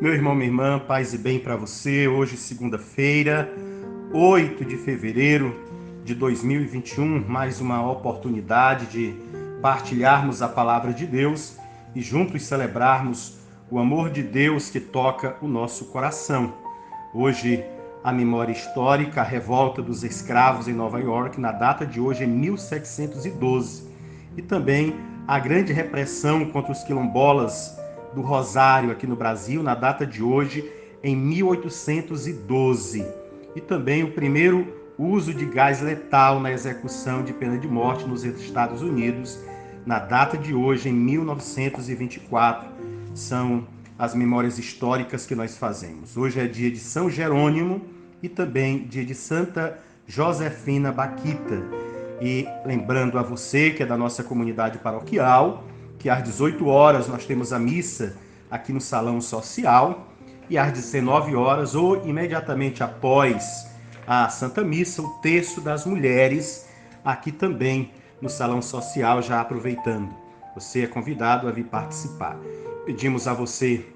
Meu irmão, minha irmã, paz e bem para você. Hoje, segunda-feira, 8 de fevereiro de 2021, mais uma oportunidade de partilharmos a palavra de Deus e juntos celebrarmos o amor de Deus que toca o nosso coração. Hoje, a memória histórica, a revolta dos escravos em Nova York, na data de hoje, em 1712. E também a grande repressão contra os quilombolas do Rosário aqui no Brasil, na data de hoje, em 1812. E também o primeiro uso de gás letal na execução de pena de morte nos Estados Unidos, na data de hoje, em 1924. São as memórias históricas que nós fazemos. Hoje é dia de São Jerônimo e também dia de Santa Josefina Baquita. E lembrando a você que é da nossa comunidade paroquial, que às 18 horas nós temos a missa aqui no Salão Social e às 19 horas, ou imediatamente após a Santa Missa, o Terço das Mulheres, aqui também no Salão Social, já aproveitando. Você é convidado a vir participar. Pedimos a você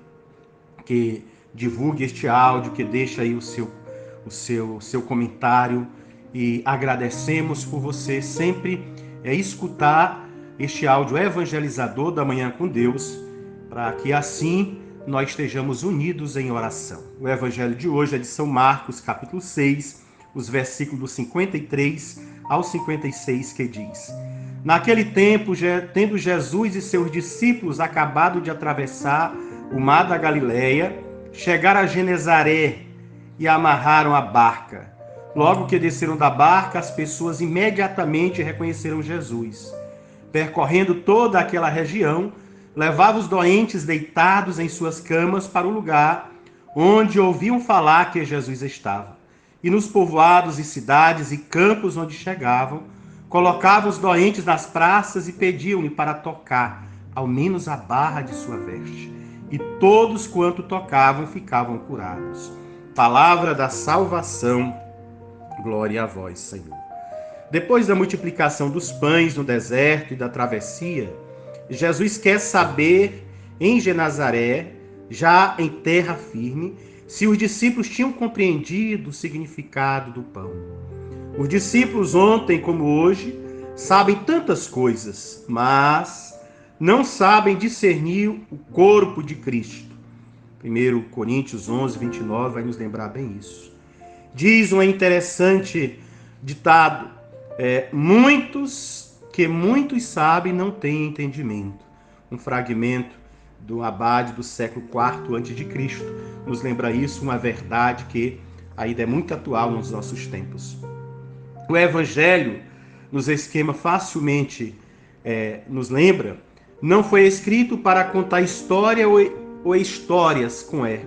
que divulgue este áudio, que deixe aí o seu comentário e agradecemos por você sempre escutar este áudio evangelizador da Manhã com Deus, para que assim nós estejamos unidos em oração. O evangelho de hoje é de São Marcos, capítulo 6, os versículos 53 ao 56, que diz: Naquele tempo, tendo Jesus e seus discípulos acabado de atravessar o mar da Galileia, chegaram a Genezaré e amarraram a barca. Logo que desceram da barca, as pessoas imediatamente reconheceram Jesus. Percorrendo toda aquela região, levava os doentes deitados em suas camas para o lugar onde ouviam falar que Jesus estava. E nos povoados e cidades e campos onde chegavam, colocavam os doentes nas praças e pediam-lhe para tocar, ao menos a barra de sua veste. E todos quanto tocavam ficavam curados. Palavra da salvação, glória a vós, Senhor. Depois da multiplicação dos pães no deserto e da travessia, Jesus quer saber em Genazaré, já em terra firme, se os discípulos tinham compreendido o significado do pão. Os discípulos, ontem como hoje, sabem tantas coisas, mas não sabem discernir o corpo de Cristo. 1 Coríntios 11, 29 vai nos lembrar bem isso. Diz um interessante ditado: muitos sabem não têm entendimento. Um fragmento do abade do século IV a.C. nos lembra isso, uma verdade que ainda é muito atual nos nossos tempos. O Evangelho, nos esquema facilmente nos lembra, não foi escrito para contar história ou histórias com E.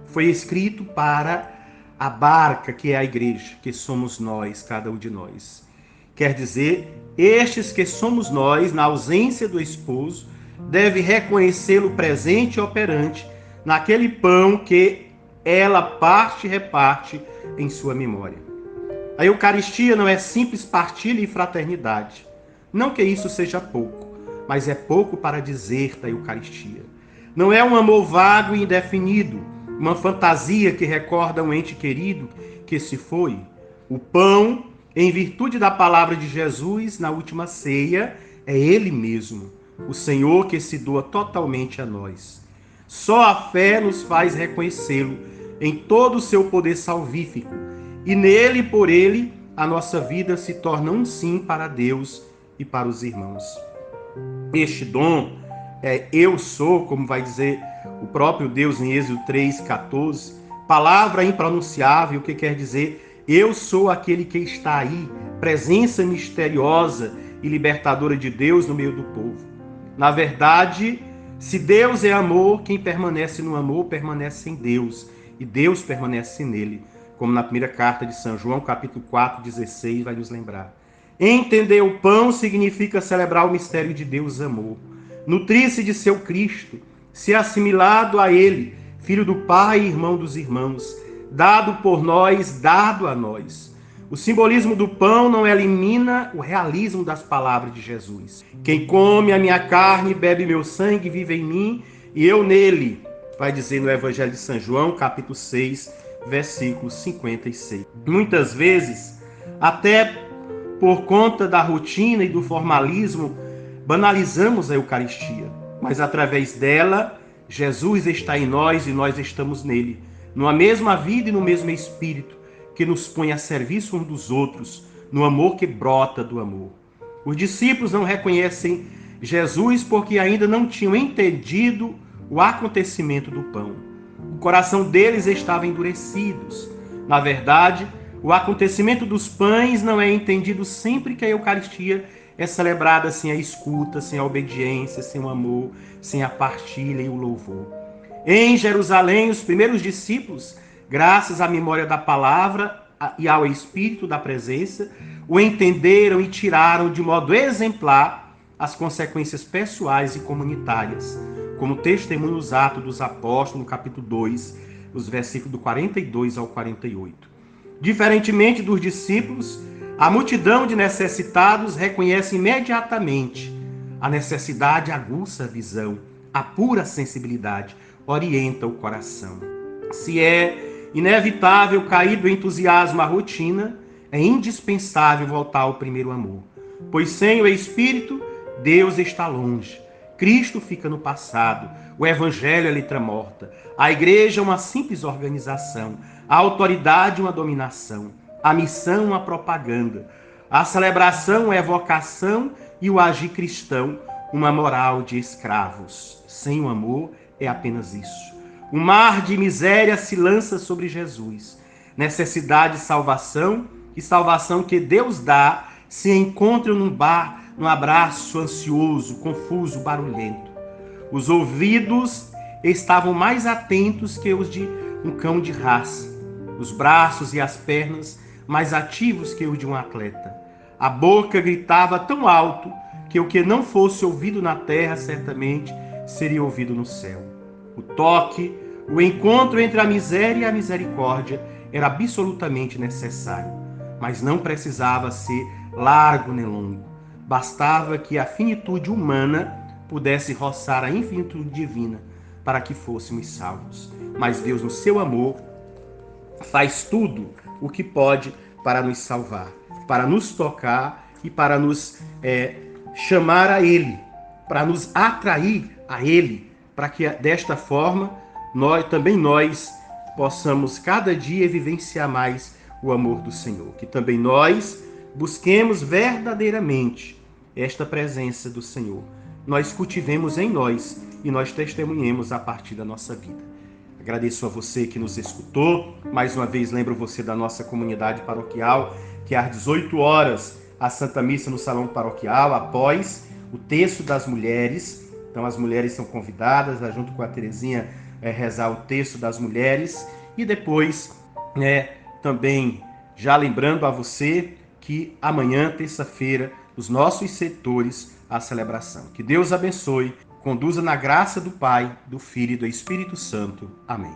Foi escrito para a barca, que é a igreja, que somos nós, cada um de nós. Quer dizer, estes que somos nós, na ausência do esposo, deve reconhecê-lo presente e operante naquele pão que ela parte e reparte em sua memória. A Eucaristia não é simples partilha e fraternidade. Não que isso seja pouco, mas é pouco para dizer da Eucaristia. Não é um amor vago e indefinido, uma fantasia que recorda um ente querido que se foi. O pão, em virtude da palavra de Jesus na última ceia, é Ele mesmo, o Senhor que se doa totalmente a nós. Só a fé nos faz reconhecê-lo em todo o seu poder salvífico, e nele e por ele a nossa vida se torna um sim para Deus e para os irmãos. Este dom eu sou, como vai dizer o próprio Deus em Êxodo 3,14, palavra impronunciável, que quer dizer eu sou aquele que está aí, presença misteriosa e libertadora de Deus no meio do povo. Na verdade, se Deus é amor, quem permanece no amor permanece em Deus, e Deus permanece nele, como na primeira carta de São João, capítulo 4, 16, vai nos lembrar. Entender o pão significa celebrar o mistério de Deus amor, nutrir-se de seu Cristo, ser assimilado a ele, filho do Pai e irmão dos irmãos, dado por nós, dado a nós. O simbolismo do pão não elimina o realismo das palavras de Jesus. Quem come a minha carne, bebe meu sangue, vive em mim e eu nele. vai dizer no Evangelho de São João, capítulo 6, versículo 56. Muitas vezes, até por conta da rotina e do formalismo, banalizamos a Eucaristia, mas através dela, Jesus está em nós e nós estamos nele, numa mesma vida e no mesmo Espírito, que nos põe a serviço uns dos outros, no amor que brota do amor. Os discípulos não reconhecem Jesus porque ainda não tinham entendido o acontecimento do pão. O coração deles estava endurecido. Na verdade, o acontecimento dos pães não é entendido sempre que a Eucaristia é celebrada sem a escuta, sem a obediência, sem o amor, sem a partilha e o louvor. Em Jerusalém, os primeiros discípulos, graças à memória da palavra e ao Espírito da presença, o entenderam e tiraram de modo exemplar as consequências pessoais e comunitárias, como testemunho nos Atos dos Apóstolos, no capítulo 2, os versículos do 42 ao 48. Diferentemente dos discípulos, a multidão de necessitados reconhece imediatamente a necessidade, aguça a visão, a pura sensibilidade, orienta o coração. Se é inevitável cair do entusiasmo à rotina, é indispensável voltar ao primeiro amor, pois sem o Espírito, Deus está longe. Cristo fica no passado, o Evangelho é letra morta, a Igreja é uma simples organização, a autoridade uma dominação, a missão uma propaganda, a celebração é vocação e o agir cristão uma moral de escravos. Sem o amor é apenas isso. O mar de miséria se lança sobre Jesus. Necessidade de salvação e salvação que Deus dá se encontram num abraço ansioso, confuso, barulhento. Os ouvidos estavam mais atentos que os de um cão de raça. Os braços e as pernas mais ativos que os de um atleta. A boca gritava tão alto que o que não fosse ouvido na terra certamente seria ouvido no céu. O toque, o encontro entre a miséria e a misericórdia era absolutamente necessário, mas não precisava ser largo nem longo. Bastava que a finitude humana pudesse roçar a infinitude divina para que fôssemos salvos. Mas Deus, no seu amor, faz tudo o que pode para nos salvar, para nos tocar e para nos chamar a Ele, para nos atrair a Ele, para que desta forma nós possamos cada dia vivenciar mais o amor do Senhor. Que também nós busquemos verdadeiramente esta presença do Senhor. Nós cultivemos em nós e nós testemunhemos a partir da nossa vida. Agradeço a você que nos escutou. Mais uma vez lembro você da nossa comunidade paroquial, que às 18 horas a Santa Missa no Salão Paroquial, após o Terço das Mulheres. Então as mulheres são convidadas a, junto com a Terezinha, rezar o Terço das Mulheres. E depois, também já lembrando a você que amanhã, terça-feira, os nossos setores, a celebração. Que Deus abençoe, conduza na graça do Pai, do Filho e do Espírito Santo. Amém.